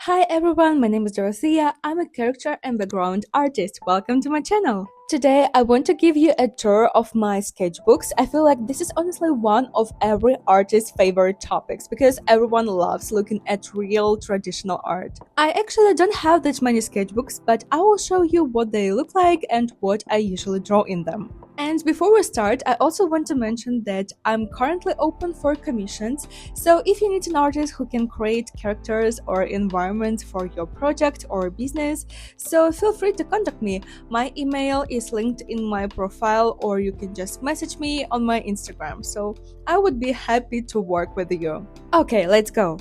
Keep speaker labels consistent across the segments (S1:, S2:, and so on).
S1: Hi everyone, my name is Dorothea. I'm a character and background artist. Welcome to my channel. Today I want to give you a tour of my sketchbooks. I feel like this is honestly one of every artist's favorite topics because everyone loves looking at real traditional art. I actually don't have that many sketchbooks, but I will show you what they look like and what I usually draw in them. And before we start, I also want to mention that I'm currently open for commissions, so if you need an artist who can create characters or environments for your project or business, so feel free to contact me. My email is linked in my profile, or you can just message me on my Instagram, so I would be happy to work with you. Okay, let's go.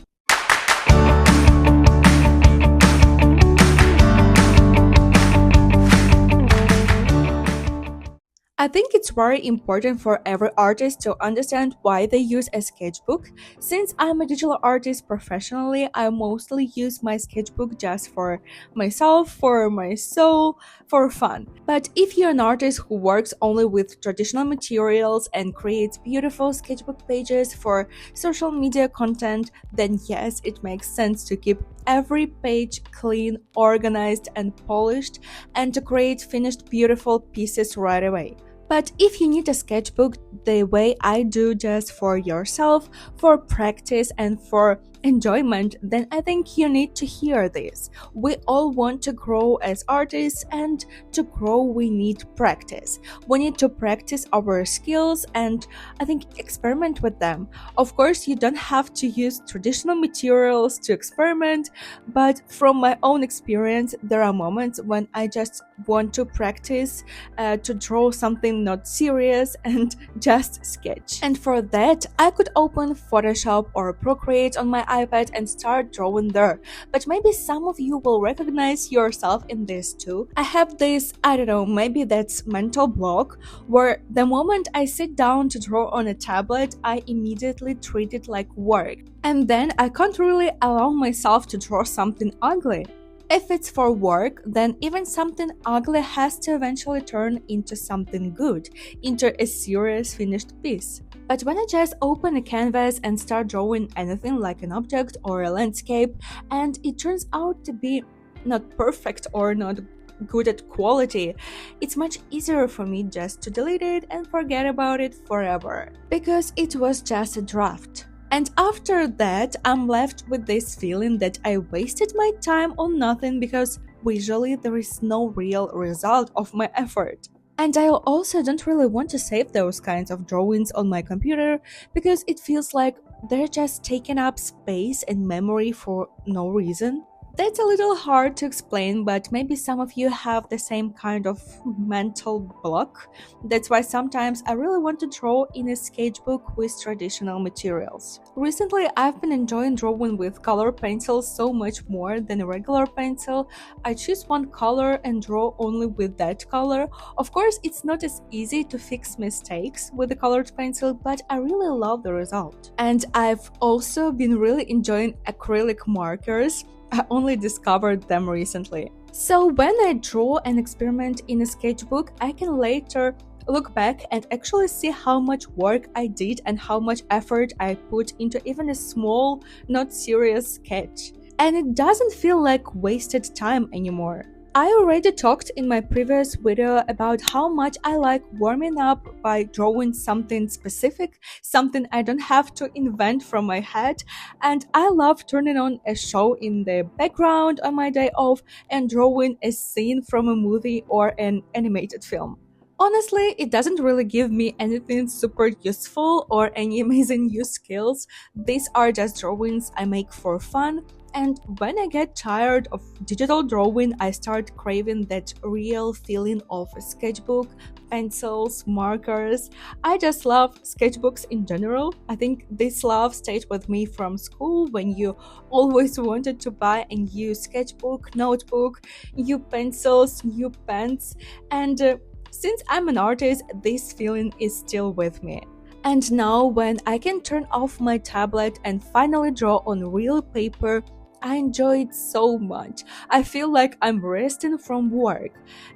S1: I think it's very important for every artist to understand why they use a sketchbook. Since I'm a digital artist professionally, I mostly use my sketchbook just for myself, for my soul, for fun. But if you're an artist who works only with traditional materials and creates beautiful sketchbook pages for social media content, then yes, it makes sense to keep every page clean, organized, and polished, and to create finished beautiful pieces right away. But if you need a sketchbook the way I do, just for yourself, for practice and for enjoyment, then I think you need to hear this. We all want to grow as artists, and to grow we need practice. We need to practice our skills and I think experiment with them. Of course, you don't have to use traditional materials to experiment, but from my own experience, there are moments when I just want to practice, to draw something not serious and just sketch. And for that, I could open Photoshop or Procreate on my iPad and start drawing there. But maybe some of you will recognize yourself in this too. I have this, I don't know, maybe that's mental block, where the moment I sit down to draw on a tablet, I immediately treat it like work. And then I can't really allow myself to draw something ugly. If it's for work, then even something ugly has to eventually turn into something good, into a serious finished piece. But when I just open a canvas and start drawing anything like an object or a landscape, and it turns out to be not perfect or not good at quality, it's much easier for me just to delete it and forget about it forever, because it was just a draft. And after that, I'm left with this feeling that I wasted my time on nothing, because visually there is no real result of my effort. And I also don't really want to save those kinds of drawings on my computer, because it feels like they're just taking up space and memory for no reason. That's a little hard to explain, but maybe some of you have the same kind of mental block. That's why sometimes I really want to draw in a sketchbook with traditional materials. Recently, I've been enjoying drawing with color pencils so much more than a regular pencil. I choose one color and draw only with that color. Of course, it's not as easy to fix mistakes with the colored pencil, but I really love the result. And I've also been really enjoying acrylic markers. I only discovered them recently. So when I draw and experiment in a sketchbook, I can later look back and actually see how much work I did and how much effort I put into even a small, not serious sketch. And it doesn't feel like wasted time anymore. I already talked in my previous video about how much I like warming up by drawing something specific, something I don't have to invent from my head, and I love turning on a show in the background on my day off and drawing a scene from a movie or an animated film. Honestly, it doesn't really give me anything super useful or any amazing new skills. These are just drawings I make for fun, and when I get tired of digital drawing, I start craving that real feeling of a sketchbook, pencils, markers. I just love sketchbooks in general. I think this love stayed with me from school, when you always wanted to buy a new sketchbook, notebook, new pencils, new pens, and since I'm an artist, this feeling is still with me. And now, when I can turn off my tablet and finally draw on real paper, I enjoy it so much. I feel like I'm resting from work.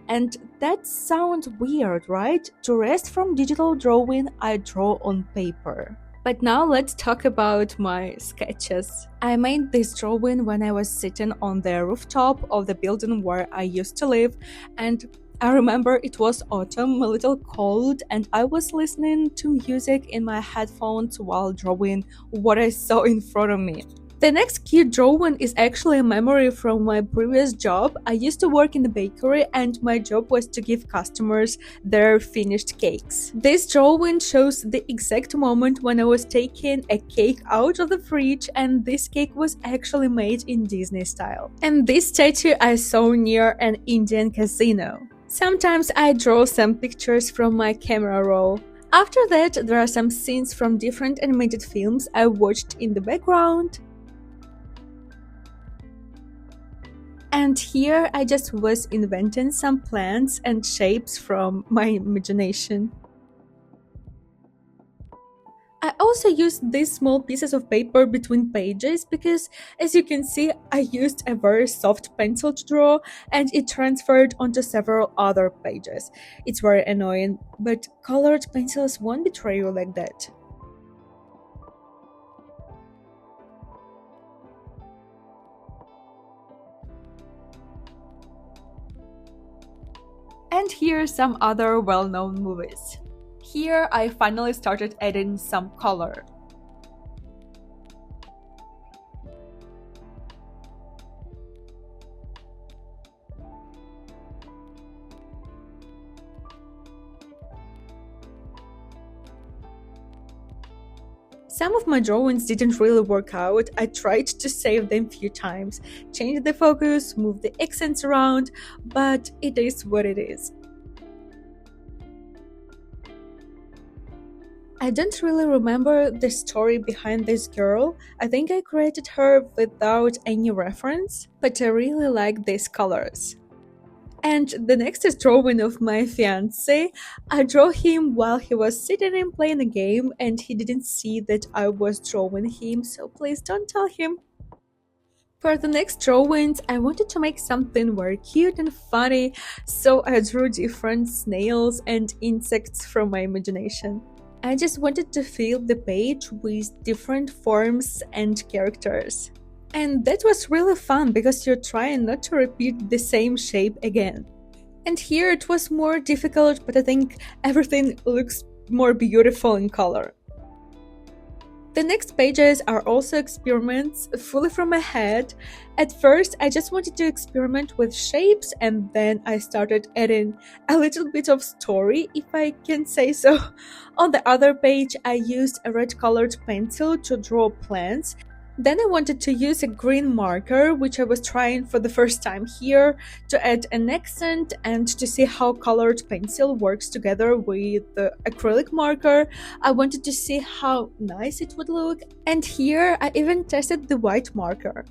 S1: And that sounds weird, right? To rest from digital drawing, I draw on paper. But now let's talk about my sketches. I made this drawing when I was sitting on the rooftop of the building where I used to live, and I remember it was autumn, a little cold, and I was listening to music in my headphones while drawing what I saw in front of me. The next key drawing is actually a memory from my previous job. I used to work in the bakery and my job was to give customers their finished cakes. This drawing shows the exact moment when I was taking a cake out of the fridge, and this cake was actually made in Disney style. And this statue I saw near an Indian casino. Sometimes I draw some pictures from my camera roll. After that, there are some scenes from different animated films I watched in the background. And here I just was inventing some plants and shapes from my imagination. I also used these small pieces of paper between pages because, as you can see, I used a very soft pencil to draw and it transferred onto several other pages. It's very annoying, but colored pencils won't betray you like that. And here are some other well-known movies. Here I finally started adding some color. Some of my drawings didn't really work out. I tried to save them a few times, change the focus, move the accents around, but it is what it is. I don't really remember the story behind this girl. I think I created her without any reference, but I really like these colors. And the next is drawing of my fiancé. I drew him while he was sitting and playing a game, and he didn't see that I was drawing him, so please don't tell him. For the next drawings, I wanted to make something very cute and funny, so I drew different snails and insects from my imagination. I just wanted to fill the page with different forms and characters. And that was really fun because you're trying not to repeat the same shape again. And here it was more difficult, but I think everything looks more beautiful in color. The next pages are also experiments fully from my head. At first, I just wanted to experiment with shapes, and then I started adding a little bit of story, if I can say so. On the other page, I used a red colored pencil to draw plants. Then I wanted to use a green marker, which I was trying for the first time here, to add an accent and to see how colored pencil works together with the acrylic marker. I wanted to see how nice it would look, and here I even tested the white marker.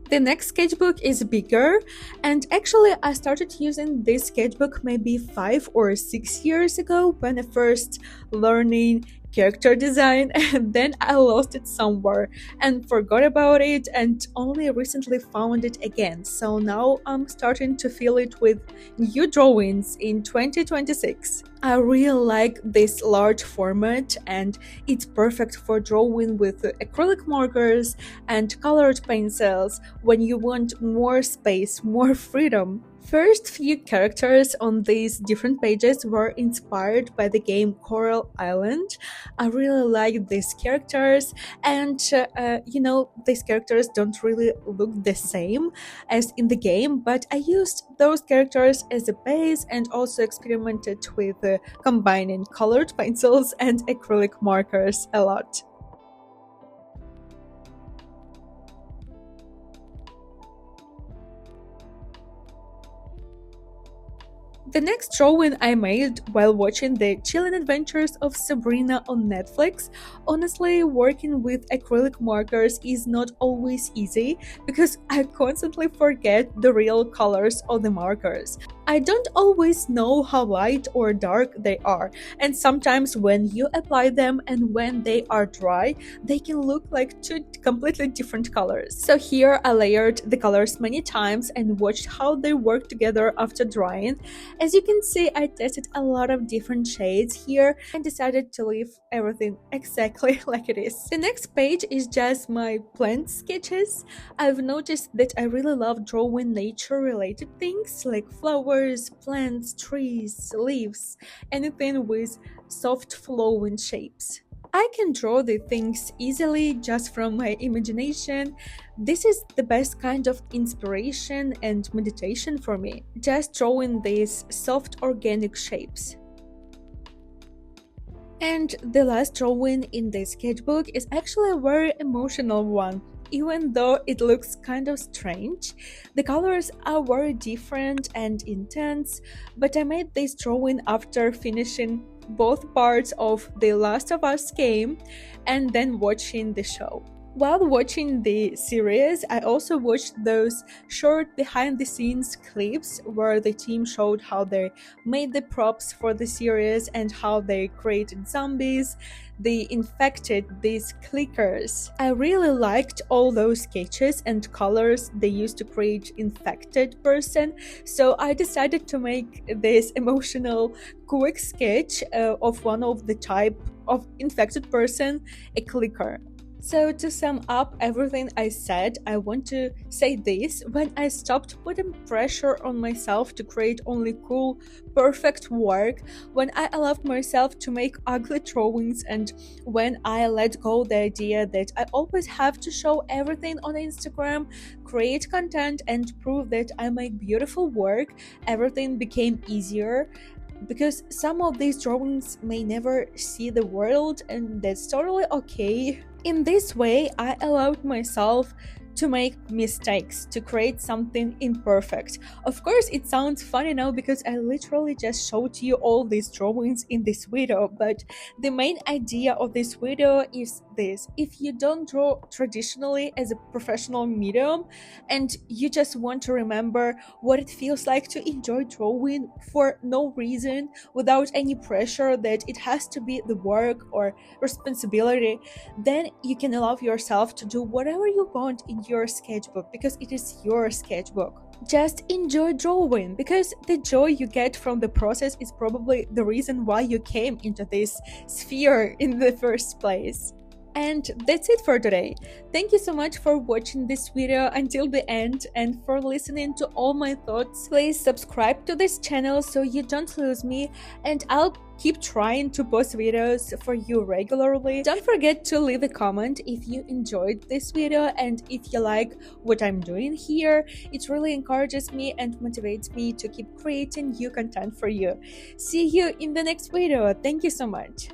S1: The next sketchbook is bigger, and actually I started using this sketchbook maybe 5 or 6 years ago when I first learning character design, and then I lost it somewhere and forgot about it and only recently found it again. So now I'm starting to fill it with new drawings in 2026. I really like this large format and it's perfect for drawing with acrylic markers and colored pencils when you want more space, more freedom. First few characters on these different pages were inspired by the game Coral Island. I really like these characters, and these characters don't really look the same as in the game, but I used those characters as a base and also experimented with combining colored pencils and acrylic markers a lot. The next drawing I made while watching the chilling adventures of Sabrina on Netflix. Honestly, working with acrylic markers is not always easy because I constantly forget the real colors of the markers. I don't always know how light or dark they are, and sometimes when you apply them and when they are dry, they can look like two completely different colors. So here I layered the colors many times and watched how they work together after drying. As you can see, I tested a lot of different shades here and decided to leave everything exactly like it is. The next page is just my plant sketches. I've noticed that I really love drawing nature related things like flowers, plants, trees, leaves, anything with soft flowing shapes. I can draw the things easily just from my imagination. This is the best kind of inspiration and meditation for me, just drawing these soft organic shapes. And the last drawing in the sketchbook is actually a very emotional one. Even though it looks kind of strange, the colors are very different and intense, but I made this drawing after finishing both parts of The Last of Us game and then watching the show. While watching the series, I also watched those short behind-the-scenes clips where the team showed how they made the props for the series and how they created zombies. They infected these clickers. I really liked all those sketches and colors they used to create infected person, so I decided to make this emotional quick sketch of one of the type of infected person, a clicker. So to sum up everything I said, I want to say this: when I stopped putting pressure on myself to create only cool, perfect work, when I allowed myself to make ugly drawings, and when I let go the idea that I always have to show everything on Instagram, create content and prove that I make beautiful work, everything became easier. Because some of these drawings may never see the world, and that's totally okay. In this way, I allowed myself to make mistakes, to create something imperfect. Of course, it sounds funny now because I literally just showed you all these drawings in this video, but the main idea of this video is this: if you don't draw traditionally as a professional medium and you just want to remember what it feels like to enjoy drawing for no reason, without any pressure that it has to be the work or responsibility, then you can allow yourself to do whatever you want in your sketchbook because it is your sketchbook. Just enjoy drawing, because the joy you get from the process is probably the reason why you came into this sphere in the first place. And that's it for today. Thank you so much for watching this video until the end and for listening to all my thoughts. Please subscribe to this channel so you don't lose me, and I'll keep trying to post videos for you regularly. Don't forget to leave a comment if you enjoyed this video and if you like what I'm doing here. It really encourages me and motivates me to keep creating new content for you. See you in the next video. Thank you so much.